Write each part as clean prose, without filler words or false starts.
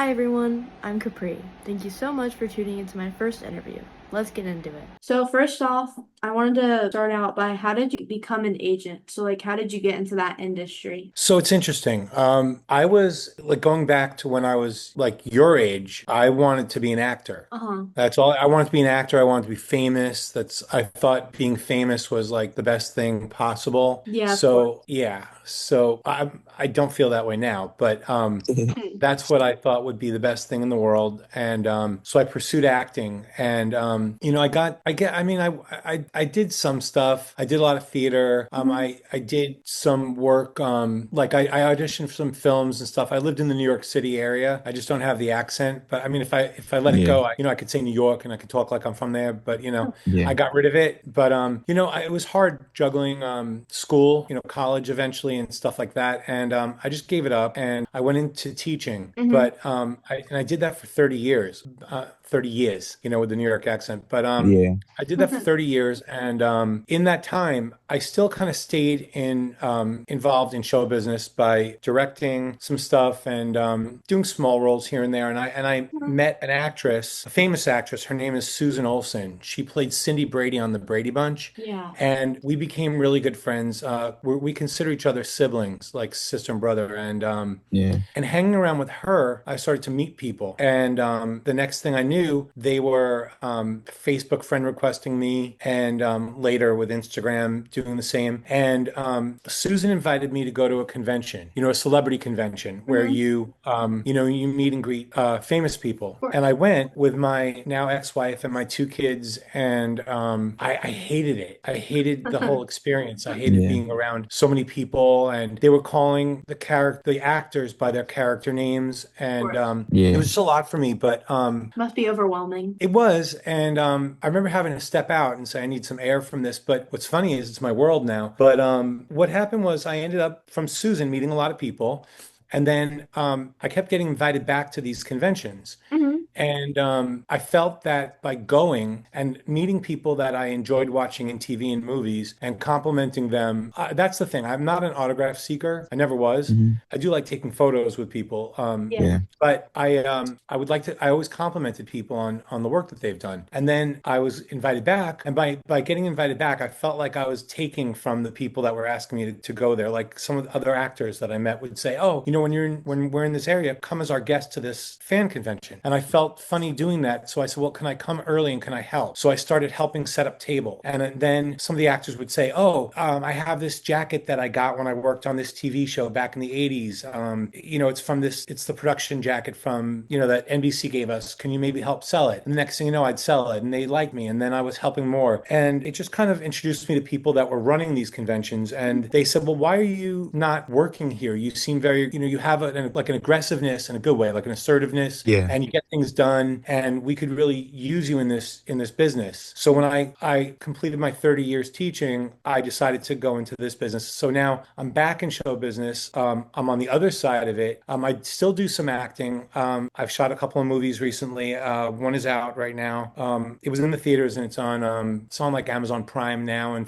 Hi everyone, I'm Capri. Thank you so much for tuning into my first interview. Let's get into it. So first off, I wanted to start out by how did you become an agent? So like how did you get into that industry? So it's interesting. I was like going back to when I was like your age, I wanted to be an actor. Uh-huh. That's all. I wanted to be an actor. I wanted to be famous. I thought being famous was like the best thing possible. Yeah, of course. So yeah. I don't feel that way now, but Hmm. that's what I thought would be the best thing in the world. And so I pursued acting. And I mean, I did some stuff. I did a lot of theater. Mhm. I did some work. I auditioned for some films and stuff. I lived in the New York City area. I just don't have the accent. But I mean, if I let it Yeah, go, I could say New York and I could talk like I'm from there. But yeah, I got rid of it. But it was hard juggling school, college eventually and stuff like that. And I just gave it up and I went into teaching. Hmm. But I did that for 30 years. 30 years, with the New York accent. But yeah, I did that for 30 years, and in that time, I still kind of stayed involved in show business by directing some stuff and doing small roles here and there. And I met an actress, a famous actress. Her name is Susan Olsen. She played Cindy Brady on the Brady Bunch, Yeah. and we became really good friends. We consider each other siblings, like sister and brother, yeah, and hanging around with her, I started to meet people. And the next thing I knew, they were Facebook friend requesting me, and later with Instagram doing the same. And Susan invited me to go to a convention, a celebrity convention where Hmm. you meet and greet famous Of people. course. And I went with my now ex-wife and my two kids, and I hated it. I hated the whole experience. I hated yeah, being around so many people, and they were calling the actors by their character names, Of and course. it was yeah, just a lot for me. But Must be overwhelming. it was, and I remember having to step out and say, I need some air from this. But what's funny is it's my world now. But what happened was I ended up from Susan meeting a lot of people, and then I kept getting invited back to these conventions. Hmm. And I felt that by going and meeting people that I enjoyed watching in TV and movies and complimenting them, that's the thing. I'm not an autograph seeker. I never was. hmm, I do like taking photos with people. Yeah. yeah, But I would like to. I always complimented people on the work that they've done, and then I was invited back. And by getting invited back, I felt like I was taking from the people that were asking me to go there. Like some of the other actors that I met would say, "Oh, when we're in this area, come as our guest to this fan convention." And I felt funny doing that, so I said, "Well, can I come early and can I help?" So I started helping set up table, and then some of the actors would say, "Oh, I have this jacket that I got when I worked on this TV show back in the '80s. It's from this. It's the production jacket from that NBC gave us. Can you maybe help sell it?" And the next thing you know, I'd sell it, and they liked me, and then I was helping more, and it just kind of introduced me to people that were running these conventions, and they said, "Well, why are you not working here? You seem very, you have like an aggressiveness in a good way, like an assertiveness, yeah, and you get things done, and we could really use you in this business." So when I completed my 30 years teaching, I decided to go into this business. So now I'm back in show business. I'm on the other side of it. I still do some acting. I've shot a couple of movies recently. One is out right now. It was in the theaters and it's on like Amazon Prime now and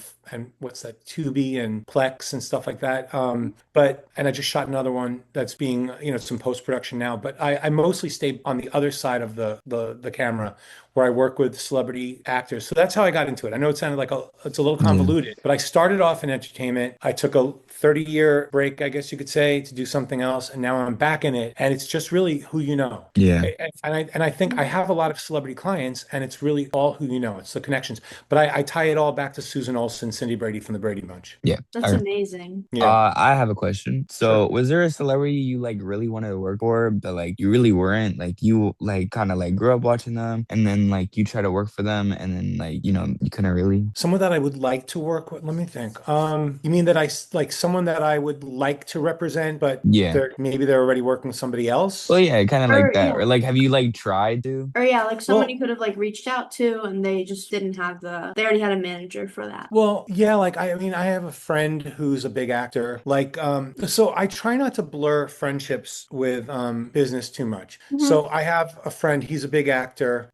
what's that, Tubi and Plex and stuff like that. And I just shot another one that's being, some post production now. But I mostly stay on the other side of the camera, where I work with celebrity actors. So that's how I got into it. I know it sounded like it's a little yeah, convoluted, but I started off in entertainment. I took a 30-year break, I guess you could say, to do something else, and now I'm back in it. And it's just really who you know. yeah. And I think I have a lot of celebrity clients, and it's really all who you know. It's the connections. But I tie it all back to Susan Olsen, Cindy Brady from the Brady Bunch. Yeah. That's amazing. Yeah, I have a question. sure. So, was there a celebrity you like really wanted to work for, but like you really weren't? Like you like kind of like grew up watching them, and then like you try to work for them, and then like you couldn't really. Someone that I would like to work with. Let me think. You mean that like someone that I would like to represent, but Yeah. maybe they're already working with somebody Well, else? yeah, kind of like Or that. yeah. Or like, have you like tried to? Or yeah, like someone you Well, could have like reached out to and they just didn't have they already had a manager for that. Well, yeah, like I mean, I have a friend who's a big actor. So I try not to blur friendships with business too much. Hmm. So I have a friend, he's a big actor.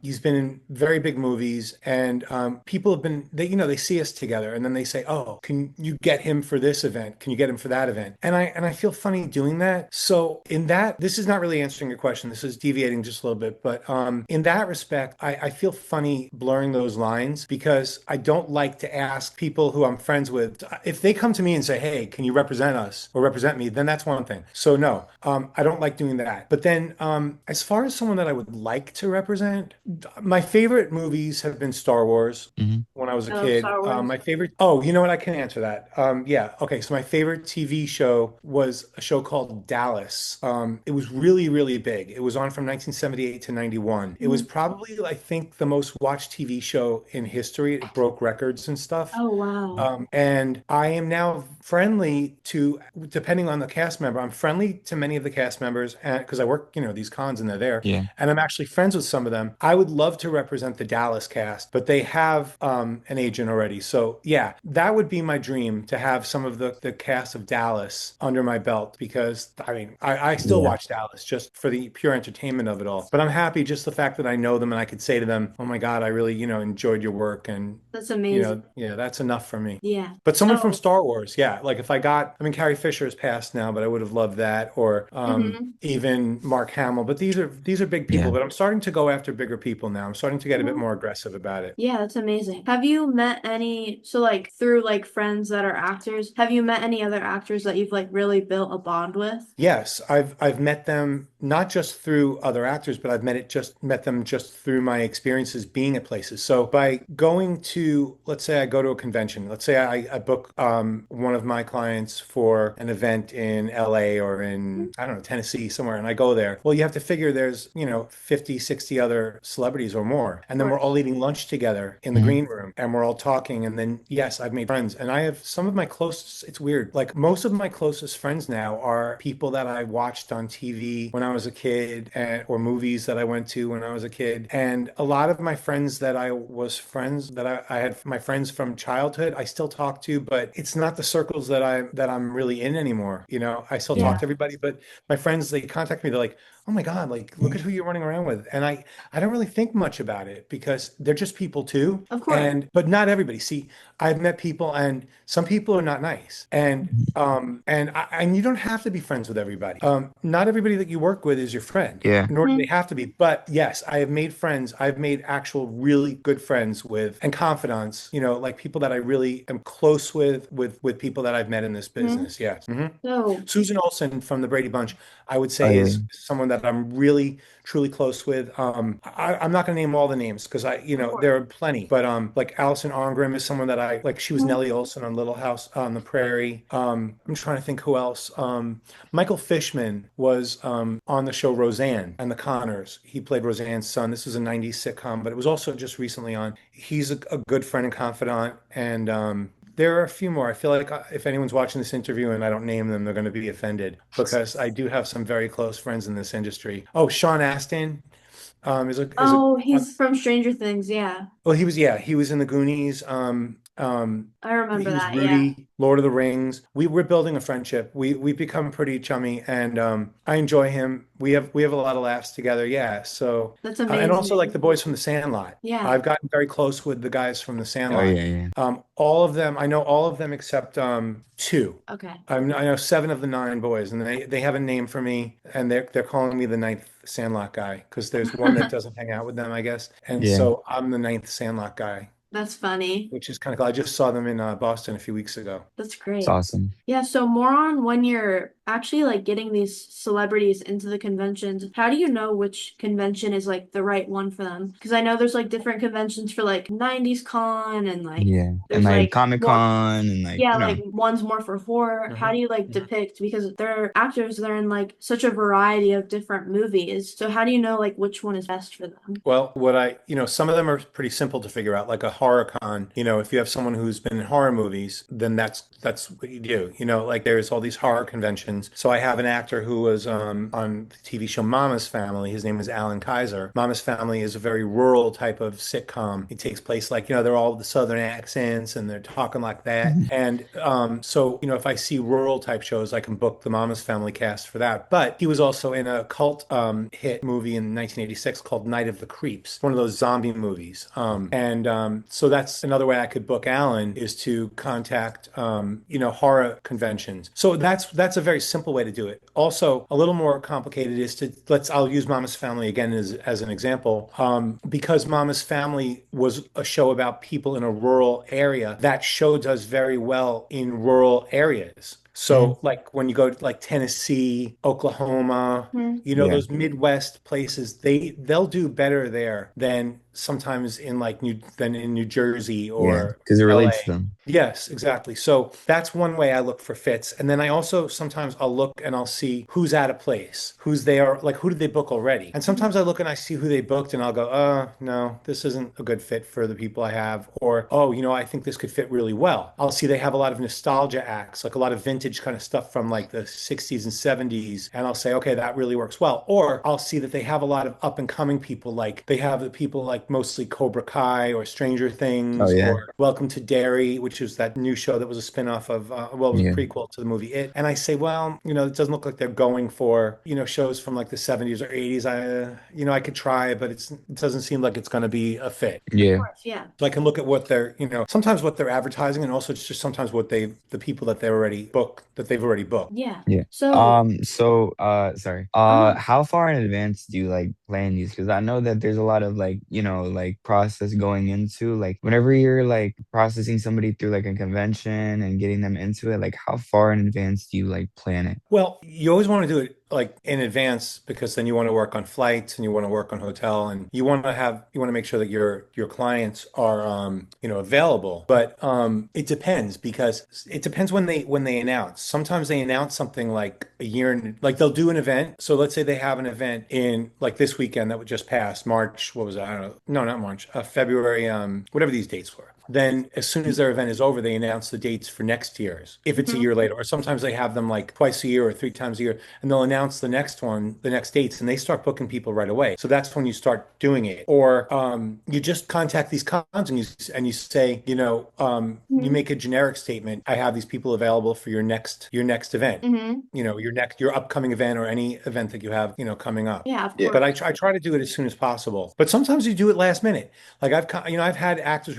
He's been in very big movies, and people have been they see us together, and then they say, "Oh, can you get him for this event? Can you get him for that event?" And I feel funny doing that. So in that, this is not really answering your question. This is deviating just a little bit, but in that respect, I feel funny blurring those lines because I don't like to ask people who I'm friends with if they come to me and say, "Hey, can you represent us or represent me?" Then that's one thing. So no, I don't like doing that. But then, as far as someone that I would like to represent, my favorite movies have been Star Wars Hmm. when I was a I love kid. Star Wars. My favorite, oh, you know what? I can answer that. Yeah. Okay. So my favorite TV show was a show called Dallas. It was really, really big. It was on from 1978 to 91. It was Mhm. probably, I think, the most watched TV show in history. It broke records and stuff. Oh, wow. And I am now friendly to, depending on the cast member, I'm friendly to many of the cast members and because I work, these cons and they're there. Yeah. And I'm actually friends with some of them. I would love to represent the Dallas cast, but they have an agent already. So yeah, that would be my dream to have some of the cast of Dallas under my belt because I mean, I still Yeah. watch Dallas just for the pure entertainment of it all. But I'm happy just the fact that I know them and I could say to them, "Oh my God, I really, enjoyed your work." And That's amazing. yeah, that's enough for me. Yeah. But someone from So, Star Wars, yeah. Like if I mean, Carrie Fisher has passed now, but I would have loved that, or mhm. even Mark Hamill. But these are big people. Yeah. But I'm starting to go after bigger people now. I'm starting to get a bit Mhm. more aggressive about it. Yeah, that's amazing. Have you met any, so like through like friends that are actors, have you met any other actors that you've like really built a bond with? Yes, I've met them not just through other actors, but I've met them just through my experiences being at places. So by going to, let's say I go to a convention, let's say I book one of my clients for an event in LA or in, I don't know, Tennessee somewhere, and I go there. Well, you have to figure there's, 50, 60 other celebrities or more. And Of then we're course. all eating lunch together in the Hmm. green room and we're all talking. And then, yes, I've made friends. And I have some of my closest, it's weird, like most of my closest friends now are people that I watched on TV when I was a kid or movies that I went to when I was a kid. And a lot of my friends that I had my friends from childhood, I still talk to, but it's not the circles that I'm really in anymore. I still talk Yeah, to everybody, but my friends, they contact me, they're like, "Oh my God, like look at who you're running around with." And I don't really think much about it because they're just people too. of course. But not everybody. See, I've met people and some people are not nice. And you don't have to be friends with everybody. Not everybody that you work with is your friend, Yeah. nor do they Mhm. have to be. But yes, I have made friends. I've made actual really good friends with and confidants, like people that I really am close with people that I've met in this Mhm. business. Yes. Mhm. So, Susan Olsen from the Brady Bunch, I would Oh say yeah. is someone that I'm really truly close with. I'm not going to name all the names because of course. there are plenty, but like Allison Arngrim is someone that I like. She was Mhm. Nellie Olson on Little House on the Prairie. I'm trying to think who else. Michael Fishman was on the show Roseanne and the Connors. He played Roseanne's son. This was a 90s sitcom, but it was also just recently on. He's a good friend and confidant, and there are a few more. I feel like if anyone's watching this interview and I don't name them, they're going to be offended because I do have some very close friends in this industry. Oh, Sean Astin Oh, he's from Stranger Things. Yeah, well, he was in the Goonies. I remember He was that. Yeah, Rudy, Lord of the Rings. We're building a friendship. We've become pretty chummy, and I enjoy him. We have a lot of laughs together. Yeah. So that's and also like amazing. the boys from The Sandlot. Yeah. I've gotten very close with the guys from The Oh Sandlot. yeah. Yeah. All of them. I know all of them except two. Okay. I know seven of the nine boys, and they have a name for me, and they're calling me the ninth Sandlot guy because there's one that doesn't hang out with them, I guess, and Yeah. so I'm the ninth Sandlot guy, That's funny. which is kind of cool. I just saw them in Boston a few weeks ago. That's It's great. awesome. Yeah, so more on when you're actually like getting these celebrities into the conventions, how do you know which convention is like the right one for them? Because I know there's like different conventions for like 90s con and like Yeah. And there's like like Comic more, Con and like, yeah, like one's more for horror. How do Mhm. you like depict? Because they're actors, they're in like such a variety of different movies. So how do you know like which one is best for them? Well, some of them are pretty simple to figure out, like a horror con. If you have someone who's been in horror movies, then that's what you do. Like there's all these horror conventions conventions. So I have an actor who was on the TV show Mama's Family. His name is Alan Kaiser. Mama's Family is a very rural type of sitcom. It takes place like, they're all the Southern accents and they're talking like that. And so, if I see rural type shows, I can book the Mama's Family cast for that. But he was also in a cult hit movie in 1986 called Night of the Creeps, one of those zombie movies. So that's another way I could book Alan is to contact, horror conventions. So that's a very simple way to do it. Also, a little more complicated is I'll use Mama's Family again as an example. Because Mama's Family was a show about people in a rural area, that show does very well in rural areas. So like when you go to like Tennessee, Oklahoma, Yeah. those Midwest places, they'll do better there than sometimes in New Jersey Yeah. or Because it relates to LA. them. Yes, exactly. So that's one way I look for fits. And then I also sometimes I'll look and I'll see who's at a place, who's there, like who did they book already? And sometimes I look and I see who they booked and I'll go, no, this isn't a good fit for the people I have. Or, I think this could fit really well. I'll see they have a lot of nostalgia acts, like a lot of vintage kind of stuff from like the 60s and 70s. And I'll say, okay, that really works well. Or I'll see that they have a lot of up and coming people, like they have the people like mostly Cobra Kai or Stranger Oh Things yeah. or Welcome to Derry, which is that new show that was a spin-off of, it was a Yeah. prequel to the movie It. And I say, well, it doesn't look like they're going for, shows from like the 70s or 80s. I could try, but it doesn't seem like it's going to be a fit. Yeah. Yeah. So I can look at what they're, sometimes what they're advertising and also it's just sometimes the people that they've already booked. Yeah. Yeah. So, Sorry. um, How far in advance do you like plan these? Because I know that there's a lot of like, like process going into like whenever you're like processing somebody through like a convention and getting them into it, like how far in advance do you like plan it? Well, you always want to do it like in advance because then you want to work on flights and you want to work on hotel and you want to make sure that your clients are available. But it depends because it depends when they announce. Sometimes they announce something like a year like they'll do an event. So let's say they have an event in like this weekend that would just pass March. What was it? I don't know. No, not March. February. Whatever these dates were. Then as soon as their event is over, they announce the dates for next year's, if it's a year later. Or sometimes they have them like twice a year or three times a year, and they'll announce the next dates, and they start booking people right away. So that's when you start doing it. Or you just contact these cons and you say, you make a generic statement. I have these people available for your next event. Your upcoming event or any event that you have, coming up. yeah, of Yeah. But course. I try to do it as soon as possible. But sometimes you do it last minute. Like I've had actors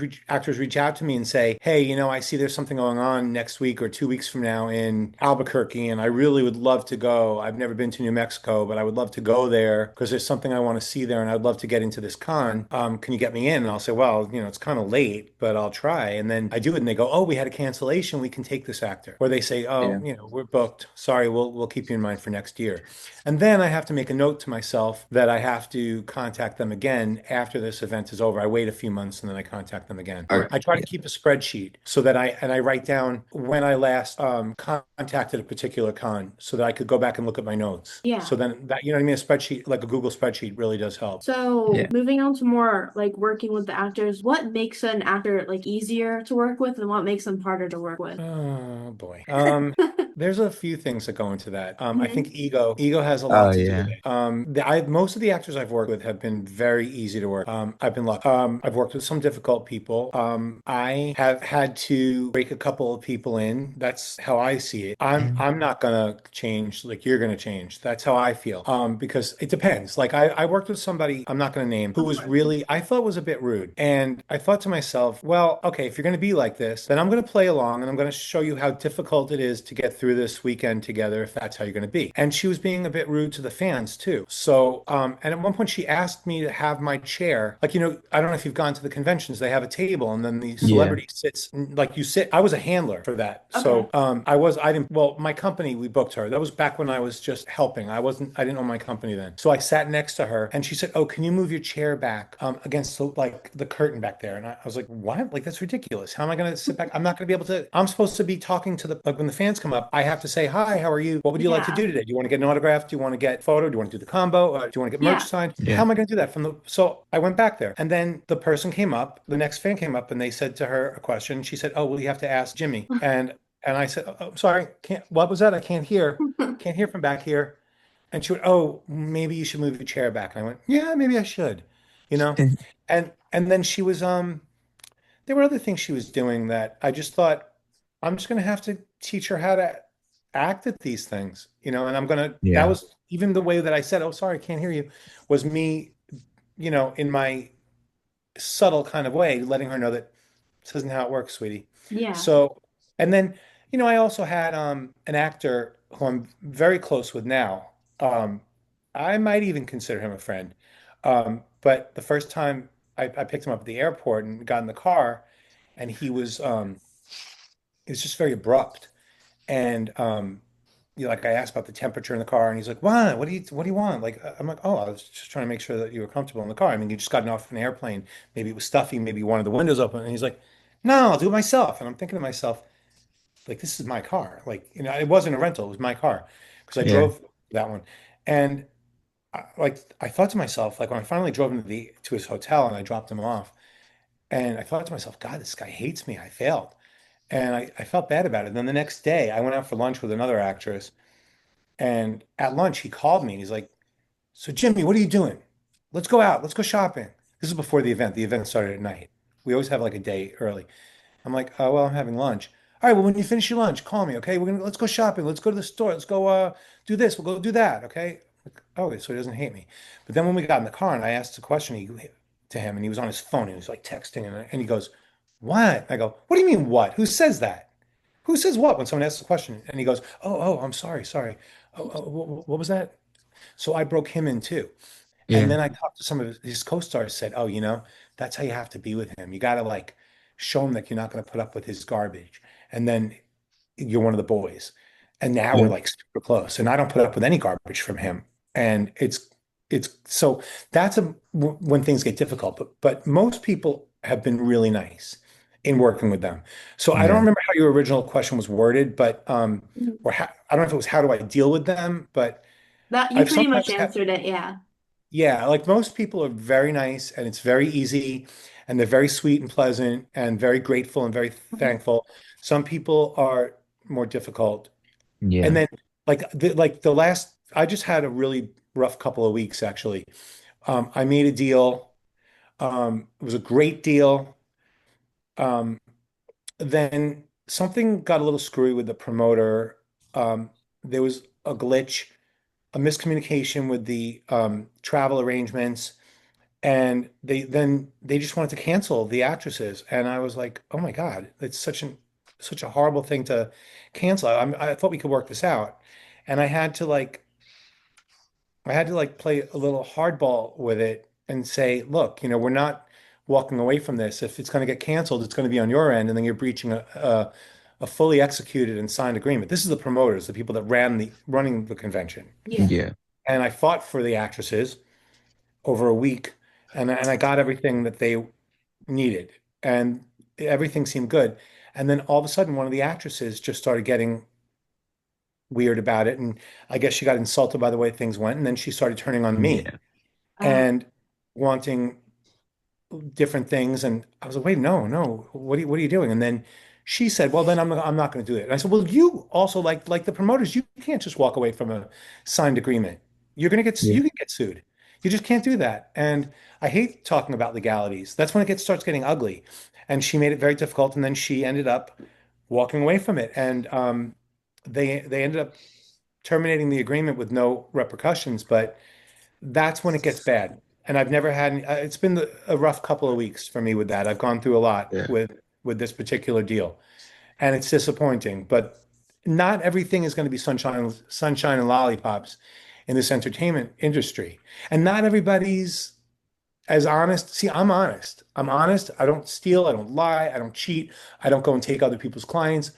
reach out to me and say, hey, I see there's something going on next week or 2 weeks from now in Albuquerque, and I really would love to go. I've never been to New Mexico, but I would love to go there because there's something I want to see there, and I'd love to get into this con. Can you get me in? And I'll say, well, it's kind of late, but I'll try. And then I do it, and they go, oh, we had a cancellation. We can take this actor. Or they say, oh, Yeah. we're booked. Sorry, we'll keep you in mind for next year. And then I have to make a note to myself that I have to contact them again after this event is over. I wait a few months and then I contact them again. Okay. I try to Yeah. keep a spreadsheet so that I write down when I last contacted a particular con so that I could go back and look at my notes. Yeah. So then that, you know what I mean? A spreadsheet, like a Google spreadsheet really does help. So Yeah. moving on to more like working with the actors, what makes an actor like easier to work with and what makes them harder to work with? Oh boy. There's a few things that go into that. I Mhm. think ego has a Oh lot to do yeah. with it. Most of the actors I've worked with have been very easy to work. I've been lucky. I've worked with some difficult people. I have had to break a couple of people in. That's how I see it. I'm not gonna change like you're gonna change. That's how I feel. Because it depends. Like I worked with somebody I'm not gonna name who was really I thought was a bit rude, and I thought to myself, well, okay, if you're gonna be like this, then I'm gonna play along and I'm gonna show you how difficult it is to get through this weekend together if that's how you're gonna be. And she was being a bit rude to the fans too. So, and at one point she asked me to have my chair, like, I don't know if you've gone to the conventions, they have a table and then the Yeah. celebrity sits, like you sit, I was a handler for that. So, well, my company, we booked her. That was back when I was just helping. I didn't own my company then. So I sat next to her and she said, oh, can you move your chair back, against the curtain back there? And I was like, what? Like, that's ridiculous. How am I going to sit back? I'm not going to be able to, I'm supposed to be talking to like when the fans come up, I have to say, hi, how are you? What would you like to Yeah. do today? Do you want to get an autograph? Do you want to get a photo? Do you want to do the combo? Do you want to get merch Yeah. signed? Yeah. How am I going to do that so I went back there and then the person came up, the next fan came up and they said to her a question. She said, oh, well, you have to ask Jimmy. And And I said, "Oh, sorry, can't, what was that? I can't hear from back here." And she went, "Oh, maybe you should move your chair back." And I went, "Yeah, maybe I should," you know? And then she was, there were other things she was doing that I just thought, I'm just going to have to teach her how to act at these things, and that Yeah. was even the way that I said, "Oh, sorry, I can't hear you," was me, in my subtle kind of way, letting her know that this isn't how it works, sweetie. Yeah. So, and then, I also had an actor who I'm very close with now. I might even consider him a friend. But the first time I picked him up at the airport and got in the car, and he was just very abrupt. And like I asked about the temperature in the car, and he's like, "What? What do you want?" Like I'm like, "Oh, I was just trying to make sure that you were comfortable in the car. I mean, you just gotten off an airplane. Maybe it was stuffy. Maybe you wanted the windows open." And he's like, "No, I'll do it myself." And I'm thinking to myself, like, this is my car. Like, it wasn't a rental. It was my car because I Yeah. drove that one. And I thought to myself, like when I finally drove him to his hotel and I dropped him off, and I thought to myself, God, this guy hates me. I failed. And I felt bad about it. And then the next day, I went out for lunch with another actress. And at lunch, he called me and he's like, "So, Jimmy, what are you doing? Let's go out. Let's go shopping." This is before the event. The event started at night. We always have like a day early. I'm like, "Oh, well, I'm having lunch." "All right, well, when you finish your lunch, call me, okay? Let's go shopping. Let's go to the store. Let's go do this. We'll go do that, okay?" Like, oh, so he doesn't hate me. But then when we got in the car and I asked a question to him and he was on his phone and he was like texting and he goes, "What?" I go, "What do you mean what? Who says that? Who says what when someone asks a question?" And he goes, "Oh, I'm sorry, sorry. Oh, what was that?" So I broke him in too. And Yeah. then I talked to some of his co-stars, said, "Oh, that's how you have to be with him. You got to like show him that you're not going to put up with his garbage. And then you're one of the boys." And now we're Yeah. like super close. And I don't put up with any garbage from him. And it's so that's when things get difficult. But most people have been really nice in working with them. So I don't Yeah. remember how your original question was worded, but or how, I don't know if it was how do I deal with them, but That you I've pretty sometimes much answered it, yeah. yeah, like most people are very nice and it's very easy and they're very sweet and pleasant and very grateful and very Mhm. thankful. Some people are more difficult. And Yeah. then like the last I just had a really rough couple of weeks actually. I made a deal. It was a great deal. Um, then something got a little screwy with the promoter. There was a glitch, a miscommunication with the travel arrangements. And they just wanted to cancel the actresses, and I was like, "Oh my God, it's such a horrible thing to cancel." I thought we could work this out, and I had to like play a little hardball with it and say, "Look, we're not walking away from this. If it's going to get canceled, it's going to be on your end, and then you're breaching a fully executed and signed agreement." This is the promoters, the people that running the convention, Yeah. Yeah. and I fought for the actresses over a week, and I got everything that they needed, and everything seemed good. And then all of a sudden, one of the actresses just started getting weird about it, and I guess she got insulted by the way things went, and then she started turning on me Yeah. Uh, and wanting different things. And I was like, "Wait, no, no, what are you doing?" And then she said, "Well, then I'm not going to do it." And I said, "Well, you also like the promoters, you can't just walk away from a signed agreement. Yeah. You can get sued. You just can't do that." And I hate talking about legalities. That's when starts getting ugly. And she made it very difficult. And then she ended up walking away from it. And they ended up terminating the agreement with no repercussions. But that's when it gets bad. And I've never had it's been a rough couple of weeks for me with that. I've gone through a lot Yeah. with this particular deal, and it's disappointing. But not everything is going to be sunshine and lollipops in this entertainment industry, and not everybody's as honest. See, I'm honest. I'm honest. I don't steal. I don't lie. I don't cheat. I don't go and take other people's clients.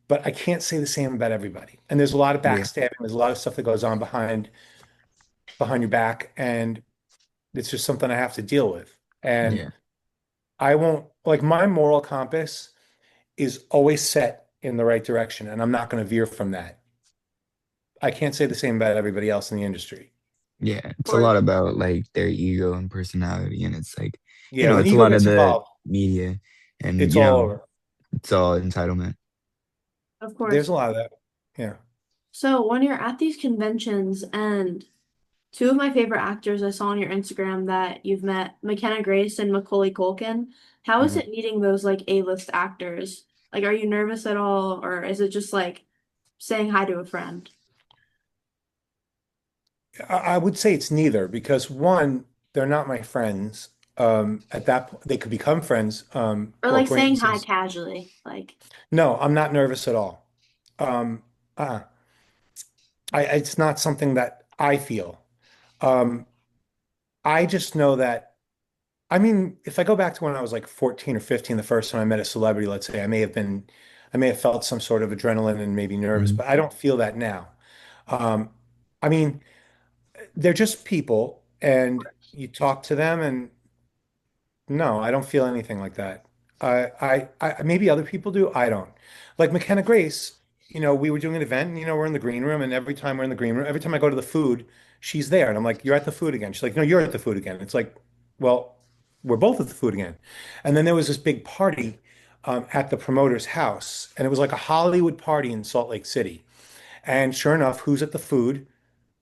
But I can't say the same about everybody. And there's a lot of Yeah. backstabbing. There's a lot of stuff that goes on behind your back, and it's just something I have to deal with. And Yeah. I won't, like, my moral compass is always set in the right direction, and I'm not going to veer from that. I can't say the same about everybody else in the industry. Yeah. of It's a lot course. about like their ego and personality. And it's like, Yeah, when it's a ego lot of gets the involved, media and, it's all over. it's all entitlement. Of There's course. a lot of that. Yeah. So when you're at these conventions and two of my favorite actors I saw on your Instagram that you've met, McKenna Grace and Macaulay Culkin. How is Mhm. it meeting those like A-list actors? Like, are you nervous at all, or is it just like saying hi to a friend? I would say it's neither because one, they're not my friends. At that point, they could become friends, Or or like saying hi acquaintances. casually? Like, No, I'm not nervous at all. Um, uh, it's not something that I feel. Um, I just know that, I mean, if I go back to when I was like 14 or 15, the first time I met a celebrity, let's say, I may have felt some sort of adrenaline and maybe nervous, Mhm. but I don't feel that now. Um, I mean, they're just people and you talk to them and no, I don't feel anything like that. Maybe other people do. I don't. Like McKenna Grace, we were doing an event and, we're in the green room and every time we're in the green room, every time I go to the food, she's there. And I'm like, you're at the food again. She's like, no, you're at the food again. It's like, well, we're both at the food again. And then there was this big party at the promoter's house and it was like a Hollywood party in Salt Lake City. And sure enough, who's at the food?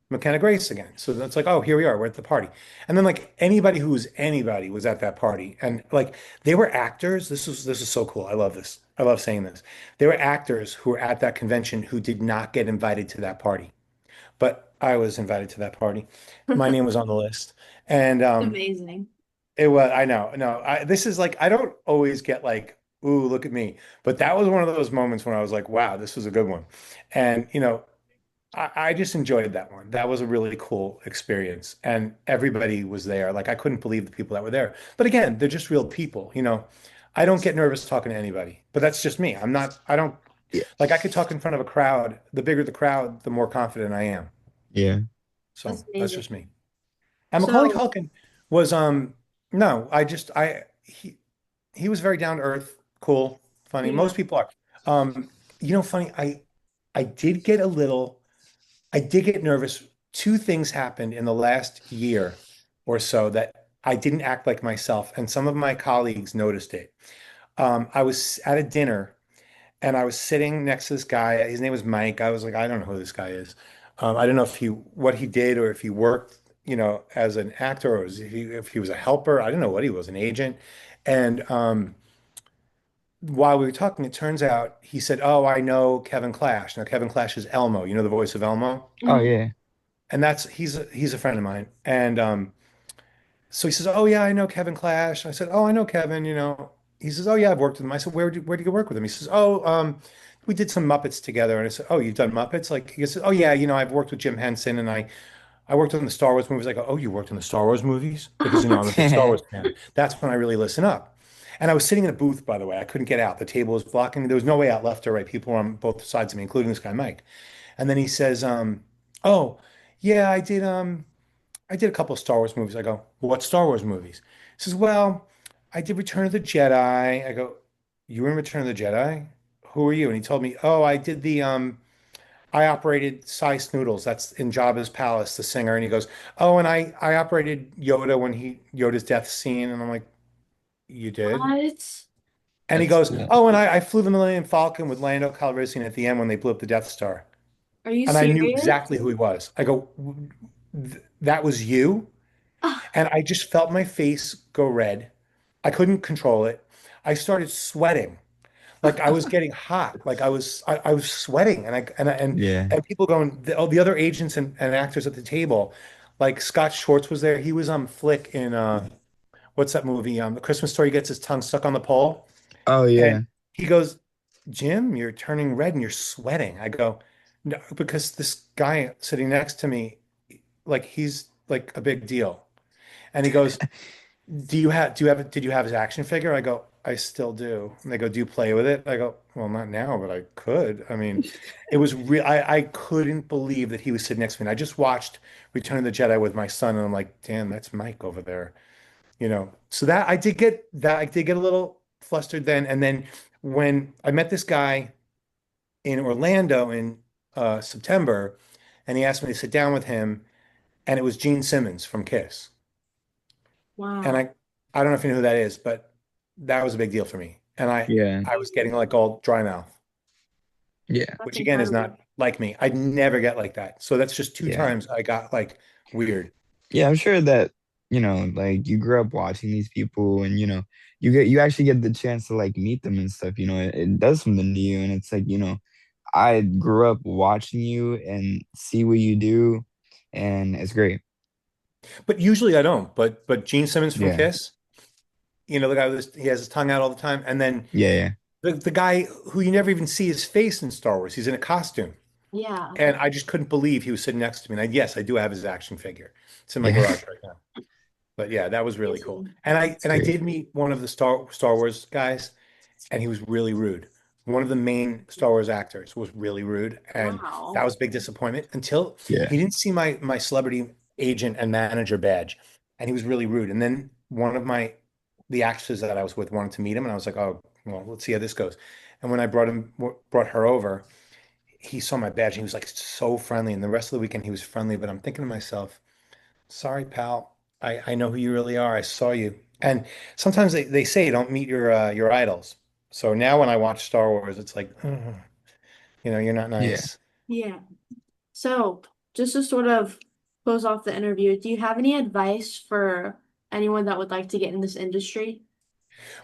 McKenna Grace again. So it's like, oh, here we are, we're at the party. And then like anybody who's anybody was at that party. And like they were actors. This is so cool. I love this. I love saying this. They were actors who were at that convention who did not get invited to that party. But I was invited to that party. My name was on the list. And amazing. it was, I know, no, this is like I don't always get like, ooh, look at me. But that was one of those moments when I was like, wow, this was a good one. And I just enjoyed that one. That was a really cool experience. And everybody was there. Like I couldn't believe the people that were there. But again, they're just real people. I don't get nervous talking to anybody, but that's just me. I don't Yeah. like I could talk in front of a crowd. The bigger the crowd, the more confident I am. Yeah. So That's that's amazing. just me. And Macaulay So, Culkin was no, he was very down to earth, cool, funny. yeah. Most people are. Funny, I did get a little I did get nervous. Two things happened in the last year or so that I didn't act like myself, and some of my colleagues noticed it. I was at a dinner and I was sitting next to this guy. His name was Mike. I was like, I don't know who this guy is. I don't know what he did or if he worked, as an actor or if he was a helper. I don't know what he was, an agent. And while we were talking, it turns out he said, "Oh, I know Kevin Clash." Now, Kevin Clash is Elmo. You know the voice of Elmo? Oh Mhm. yeah. And he's a friend of mine. And so he says, "Oh yeah, I know Kevin Clash." I said, "Oh, I know Kevin." He says, "Oh yeah, I've worked with him." I said, "Where do you work with him?" He says, "Oh, we did some Muppets together." And I said, "Oh, you've done Muppets?" Like he says, "Oh yeah, I've worked with Jim Henson and I worked on the Star Wars movies." I go, "Oh, you worked on the Star Wars movies?" Because I'm a big Star Wars fan. That's when I really listen up. And I was sitting in a booth, by the way. I couldn't get out. The table was blocking me. There was no way out left or right. People were on both sides of me, including this guy, Mike. And then he says, "Oh, yeah, I did a couple of Star Wars movies." I go, "What Star Wars movies?" He says, "Well, I did Return of the Jedi." I go, "You were in Return of the Jedi? Who are you?" And he told me, "Oh, I operated Cy Snoodles. That's in Jabba's palace, the singer." And he goes, "Oh, and I operated Yoda when Yoda's death scene." And I'm like, "You did?" What? And he That's goes, cool. "Oh, and I flew the Millennium Falcon with Lando Calrissian at the end when they blew up the Death Star." Are you And I knew serious? exactly who he was. I go, That was you?" Ah, And I just felt my face go red. I couldn't control it. I started sweating. Like I was getting hot. Like I was sweating. Yeah. And people going, the other agents and actors at the table, like Scott Schwartz was there. He was on Flick in what's that movie? The Christmas Story. He gets his tongue stuck on the pole. Oh And yeah. he goes, "Jim, you're turning red and you're sweating." I go, "No," because this guy sitting next to me, like he's like a big deal. And he goes, did you have his action figure?" I go, "I still do." And they go, "Do you play with it?" I go, "Well, not now, but I could." I mean, it was real. I couldn't believe that he was sitting next to me. And I just watched Return of the Jedi with my son, and I'm like, "Damn, that's Mike over there." So that I did get a little flustered then. And then when I met this guy in Orlando in September, and he asked me to sit down with him, and it was Gene Simmons from Kiss. And wow. I don't know if you know who that is, but that was a big deal for me. And I Yeah. I was getting like all dry mouth. Yeah. That's which again is incredible. not like me. I'd never get like that. So that's just two Yeah. times I got like weird. Yeah, I'm sure that, like you grew up watching these people and you actually get the chance to like meet them and stuff, it does something to you and it's like, I grew up watching you and see what you do and it's great. But usually I don't. But Gene Simmons from Yeah. Kiss, the guy with he has his tongue out all the time, and then Yeah, yeah. the guy who you never even see his face in Star Wars. He's in a costume. Yeah. And I just couldn't believe he was sitting next to me. And yes, I do have his action figure. It's in my Yeah. garage right now. But yeah, that was really cool. Amazing. And I It's and I great. did meet one of the Star Wars guys, and he was really rude. One of the main Star Wars actors was really rude, and that Wow. was a big disappointment until Yeah. he didn't see my celebrity agent and manager badge, and he was really rude. And then one of the actresses that I was with wanted to meet him, and I was like, oh, well, let's see how this goes. And when I brought her over, he saw my badge and he was like so friendly. And the rest of the weekend he was friendly, but I'm thinking to myself, sorry, pal. I know who you really are. I saw you. And sometimes they say don't meet your idols. So now when I watch Star Wars, it's like, you're not Yeah. nice. Yeah. So, just to sort of close off the interview, do you have any advice for anyone that would like to get in this industry?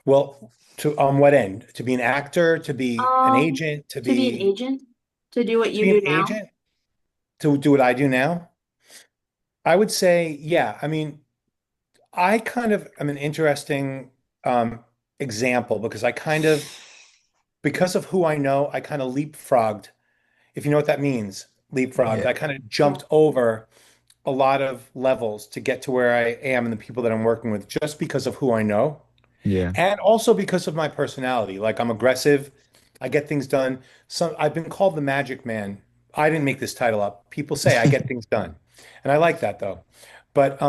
Well, to on what end? To be an actor, to be an Um, agent, to be an agent, to do what to you be an do now? agent, to do what I do now? I would say, yeah. I mean, I kind of am an interesting example because because of who I know, I kind of leapfrogged, if you know what that means, leapfrogged. Yeah. I kind of Yeah. jumped over a lot of levels to get to where I am and the people that I'm working with just because of who I know. Yeah. And also because of my personality. Like I'm aggressive, I get things done. I've been called the Magic Man. I didn't make this title up. People say I get things done. And I like that though. But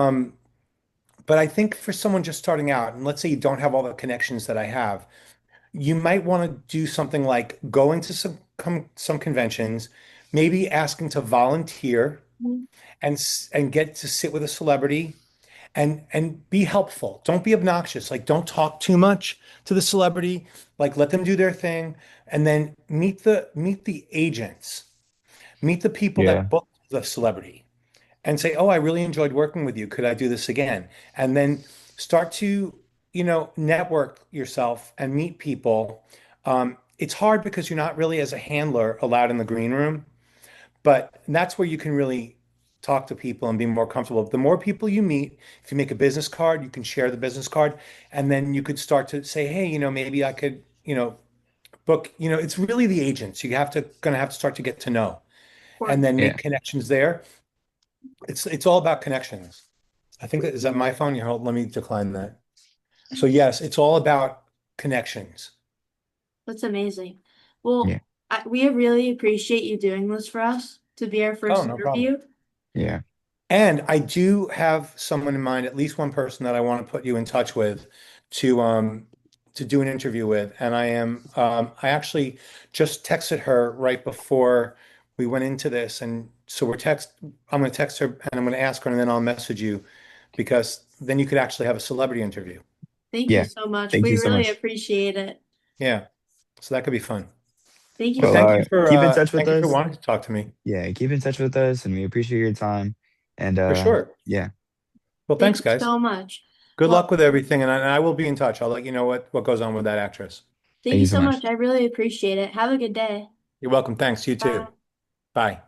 but I think for someone just starting out, and let's say you don't have all the connections that I have, you might want to do something like going to some conventions, maybe asking to volunteer Mhm. and get to sit with a celebrity and be helpful. Don't be obnoxious. Like don't talk too much to the celebrity. Like let them do their thing and then meet the agents. Meet the people Yeah. that book the celebrity and say, "Oh, I really enjoyed working with you. Could I do this again?" And then start to, network yourself and meet people. It's hard because you're not really as a handler allowed in the green room, but that's where you can really talk to people and be more comfortable. The more people you meet, if you make a business card, you can share the business card, and then you could start to say, "Hey, maybe I could, book." It's really the agents. Gonna have to start to get to know, Of and course. then Yeah. make connections there. It's all about connections. I think that is that my phone? Hold, let me decline that. So yes, it's all about connections. That's amazing. Yeah. Well, we really appreciate you doing this for us to be our Oh, first no problem. interview. Yeah. And I do have someone in mind, at least one person that I want to put you in touch with to um to do an interview with. And I actually just texted her right before we went into this. And so I'm gonna text her and I'm gonna ask her and then I'll message you because then you could actually have a celebrity interview. Thank you Yeah. so much. Thank We you so really much. appreciate it. Yeah. So that could be fun. Thank you But Well, so much. keep in touch with thank you for us. wanting to talk to me. Yeah, keep in touch with us and we appreciate your time. And For sure. yeah, Well, Thank thanks, you guys. so much. Good luck Well, with everything, and I will be in touch. I'll let you know what goes on with that actress. thank thank you you so so much. much. I really appreciate it. Have a good day. You're welcome. Thanks. You too. Bye. Bye.